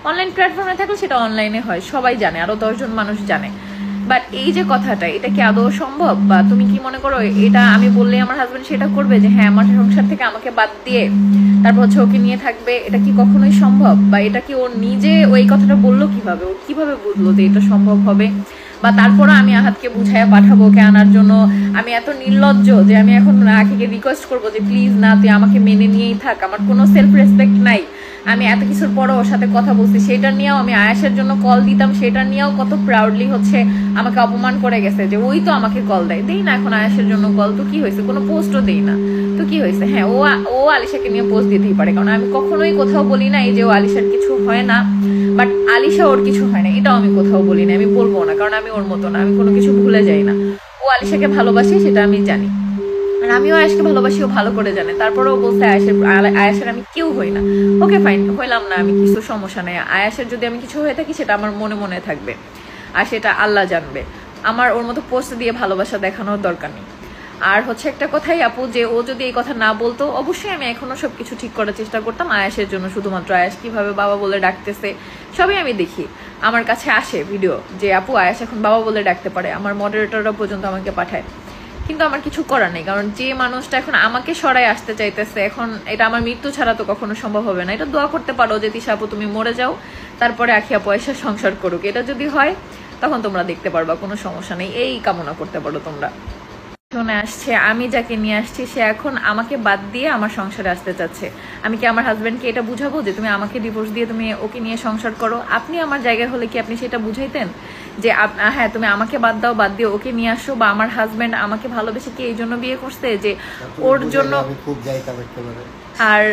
Online প্ল্যাটফর্মে থাকলে সেটা অনলাইনে হয়, সবাই জানে, আরো 10 জন মানুষ জানে। বাট এই যে কথাটা, এটা কি আদৌ সম্ভব? বা তুমি কি মনে করো এটা আমি বললেই আমার হাজবেন্ড সেটা করবে, যে হ্যাঁ আমার সংসার থেকে আমাকে বাদ দিয়ে তারপর হচ্ছে ওকে নিয়ে থাকবে? এটা কি কখনোই সম্ভব? বা এটা কি ওর নিজে ওই কথাটা বললো কিভাবে, ওর কিভাবে বুঝলো যে এটা সম্ভব হবে? বা তারপরে আমি আহাতকে বুঝাইয়া পাঠাবো ওকে আনার জন্য? আমি এত নির্লজ্জ যে আমি এখন আখিকে রিকোয়েস্ট করবো যে প্লিজ না, তুই আমাকে মেনে নিয়েই থাক, আমার কোনো সেলফ রেসপেক্ট নাই। আমি এত কিছুর পরও ওর সাথে কথা বলছি, সেটা নিয়েও আমি আয়াসের জন্য কল দিতাম, সেটা নিয়েও কত প্রাউডলি হচ্ছে আমাকে অপমান করে গেছে যে ওই তো আমাকে কল দেয়। দেই না এখন আয়াসের জন্য কল, তো কি হয়েছে? কোনো পোস্টও দেই না, তো কি হয়েছে? হ্যাঁ, ও আলিশাকে নিয়ে পোস্ট দিতেই পারে, কারণ আমি কখনোই কোথাও বলি না এই যে ও আলিশার কিছু হয় না, বাট আলিশা ওর কিছু হয় না, এটাও আমি কোথাও বলি না, আমি বলবো না, কারণ আমি ওর মতো না, আমি কোনো কিছু ভুলে যাই না। ও আলিশাকে ভালোবাসে সেটা আমি জানি, আর আমিও আয়াসকে ভালোবাসি, ও ভালো করে জানে। তারপরেও বলছে আয়াসের আমি কেউ হই না। ওকে ফাইন, হইলাম না আমি, কিছু সমস্যা নেই। আয়াসের যদি আমি কিছু হয়ে থাকি সেটা আমার মনে মনে থাকবে, আর সেটা আল্লাহ জানবে। আমার ওর মতো পোস্ট দিয়ে ভালোবাসা দেখানোর দরকার নেই। আর হচ্ছে একটা কথাই আপু, যে ও যদি এই কথা না বলতো, অবশ্যই আমি এখনো সবকিছু ঠিক করার চেষ্টা করতাম আয়াসের জন্য। শুধুমাত্র আয়াস কিভাবে বাবা বলে ডাকতেছে সবই আমি দেখি, আমার কাছে আসে ভিডিও যে আপু আয়াস এখন বাবা বলে ডাকতে পারে, আমার মডারেটররা পর্যন্ত আমাকে পাঠায়। কিন্তু আমার কিছু করার নেই, কারণ যে মানুষটা এখন আমাকে সরাই আসতে চাইতেছে, এখন এটা আমার মৃত্যু ছাড়া তো কখনো সম্ভব হবে না। এটা দোয়া করতে পারো যে তিশা আপু তুমি মরে যাও, তারপরে আখিয়া পয়সা সংসার করুক, এটা যদি হয় তখন তোমরা দেখতে পারবা, কোনো সমস্যা নেই, এই কামনা করতে পারো তোমরা। শুনে আসছে আমি যাকে নিয়ে আসছি সে এখন আমাকে বাদ দিয়ে আমার সংসারে আসতে চাচ্ছে। আমি কি আমার হাজবেন্ডকে এটা বুঝাবো যে তুমি আমাকে ডিভোর্স দিয়ে তুমি ওকে নিয়ে সংসার করো? আপনি আমার জায়গায় হলে কি আপনি সেটা বুঝাইতেন যে হ্যাঁ তুমি আমাকে বাদ দাও, বাদ দিয়ে ওকে নিয়ে আসো? বা আমার হাজবেন্ড আমাকে ভালোবেসে কি এই জন্য বিয়ে করছে যে ওর জন্য? আর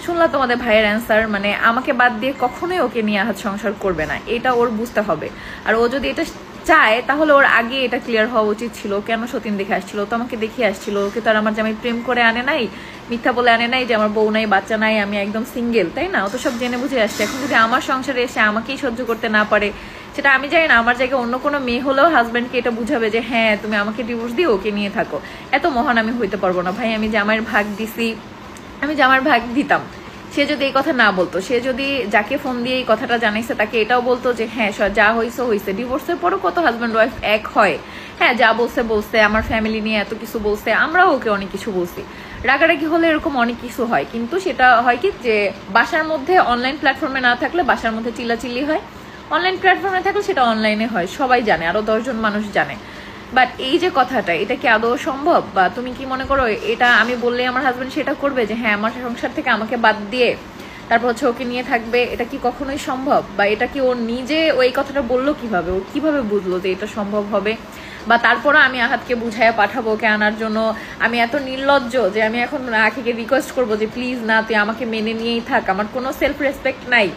শুনলা তোমাদের ভাইয়ের অ্যান্সার, মানে আমাকে বাদ দিয়ে কখনোই ওকে নিয়ে হাত সংসার করবে না, এটা ওর বুঝতে হবে। আর ও যদি এটা চায় তাহলে ওর আগে এটা ক্লিয়ার হওয়া উচিত ছিল। কেন সতীন দেখে আসছিল? তো আমাকে দেখে আসছিল, ওকে তো আর আমার জামাই প্রেম করে আনে নাই, মিথ্যা বলে আনে নাই যে আমার বউ নাই, বাচ্চা নাই, আমি একদম সিঙ্গেল, তাই না? ও তো সব জেনে বুঝে আসছে। এখন যদি আমার সংসারে এসে আমাকেই সহ্য করতে না পারে, সেটা আমি জানি না, আমার জায়গায় অন্য কোনো মেয়ে হলেও হাজব্যান্ডকে এটা বুঝাবে যে হ্যাঁ তুমি আমাকে ডিভোর্স দিয়ে ওকে নিয়ে থাকো। এত মহান আমি হইতে পারবো না ভাই। আমি জামাইয়ের ভাগ দিছি, আমি জামার ভাগ দিতাম। সে যদি এই কথা না বলতো, সে যদি যাকে ফোন দিয়ে এই কথাটা জানাইছে তাকে এটাও বলতো যে হ্যাঁ যা হয়েছে হয়েছে, ডিভোর্সের পরও কত হাজব্যান্ড ওয়াইফ এক হয়। হ্যাঁ যা বলছে, আমার ফ্যামিলি নিয়ে এত কিছু বলছে, আমরাও ওকে অনেক কিছু বলছি, রাগারাগি হলে এরকম অনেক কিছু হয়। কিন্তু সেটা হয় কি যে বাসার মধ্যে, অনলাইন প্ল্যাটফর্মে না থাকলে বাসার মধ্যে চিল্লাচিল্লি হয়, অনলাইন প্ল্যাটফর্মে থাকলে সেটা অনলাইনে হয়, সবাই জানে, আরো 10 জন মানুষ জানে। বাট এই যে কথাটা, এটা কি আদৌ সম্ভব? বা তুমি কি মনে করো এটা আমি বললেই আমার হাজবেন্ড সেটা করবে, যে হ্যাঁ আমার সংসার থেকে আমাকে বাদ দিয়ে তারপর হচ্ছে ওকে নিয়ে থাকবে? এটা কি কখনোই সম্ভব? বা এটা কি ওর নিজে ওই কথাটা বললো কিভাবে, ওর কিভাবে বুঝলো যে এটা সম্ভব হবে? বা তারপরে আমি আহাতকে বুঝাইয়া পাঠাবো ওকে আনার জন্য? আমি এত নির্লজ্জ যে আমি এখন আখিকে রিকোয়েস্ট করবো যে প্লিজ না, তুই আমাকে মেনে নিয়েই থাক, আমার কোনো সেলফ রেসপেক্ট নাই।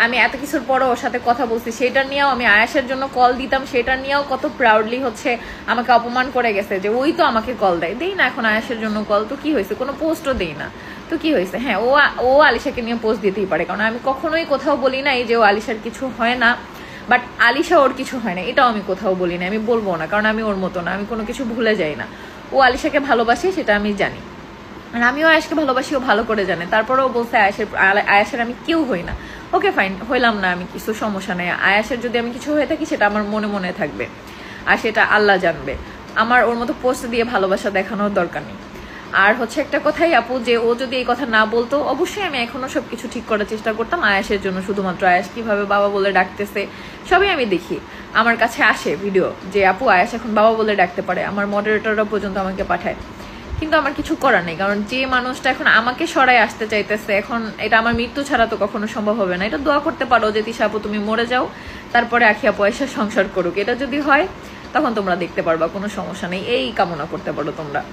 আমি এত কিছুর পরও ওর সাথে কথা বলছি, সেটা নিয়েও আমি আয়াসের জন্য কল দিতাম, সেটা নিয়েও কত প্রাউডলি হচ্ছে আমাকে অপমান করে গেছে যে ওই তো আমাকে কল দেয়। দেই না এখন আয়াসের জন্য কল, তো কি হয়েছে? কোনো পোস্টও দেই না, তো কি হয়েছে? হ্যাঁ, ও আলিশাকে নিয়ে পোস্ট দিতেই পারে, কারণ আমি কখনোই কোথাও বলি না এই যে ও আলিশার কিছু হয় না, বাট আলিশা ওর কিছু হয় না, এটাও আমি কোথাও বলি না, আমি বলবো না, কারণ আমি ওর মতো না, আমি কোনো কিছু ভুলে যাই না। ও আলিশাকে ভালোবাসে সেটা আমি জানি, আর আমিও আয়াসকে ভালোবাসি, ও ভালো করে জানে। তারপরেও বলছে আয়াসের আমি কেউ হই না। ওকে ফাইন, হইলাম না আমি, কিছু সমস্যা নেই। আয়াসের যদি আমি কিছু হয়ে থাকি সেটা আমার মনে মনে থাকবে, আর সেটা আল্লাহ জানবে। আমার ওর মতো পোস্ট দিয়ে ভালোবাসা দেখানোর দরকার নেই। আর হচ্ছে একটা কথাই আপু, যে ও যদি এই কথা না বলতো, অবশ্যই আমি এখনো সবকিছু ঠিক করার চেষ্টা করতাম আয়াসের জন্য। শুধুমাত্র আয়াস কিভাবে বাবা বলে ডাকতেছে সবই আমি দেখি, আমার কাছে আসে ভিডিও যে আপু আয়াস এখন বাবা বলে ডাকতে পারে, আমার মডারেটররা পর্যন্ত আমাকে পাঠায়। কিন্তু আমার কিছু করার নেই, কারণ যে মানুষটা এখন আমাকে সরাই আসতে চাইতেছে, এখন এটা আমার মৃত্যু ছাড়া তো কখনো সম্ভব হবে না। এটা দোয়া করতে পারো যে তিশা আপু তুমি মরে যাও, তারপরে আখিয়া পয়সা সংসার করুক, এটা যদি হয় তখন তোমরা দেখতে পারবা, কোনো সমস্যা নেই, এই কামনা করতে পারো তোমরা।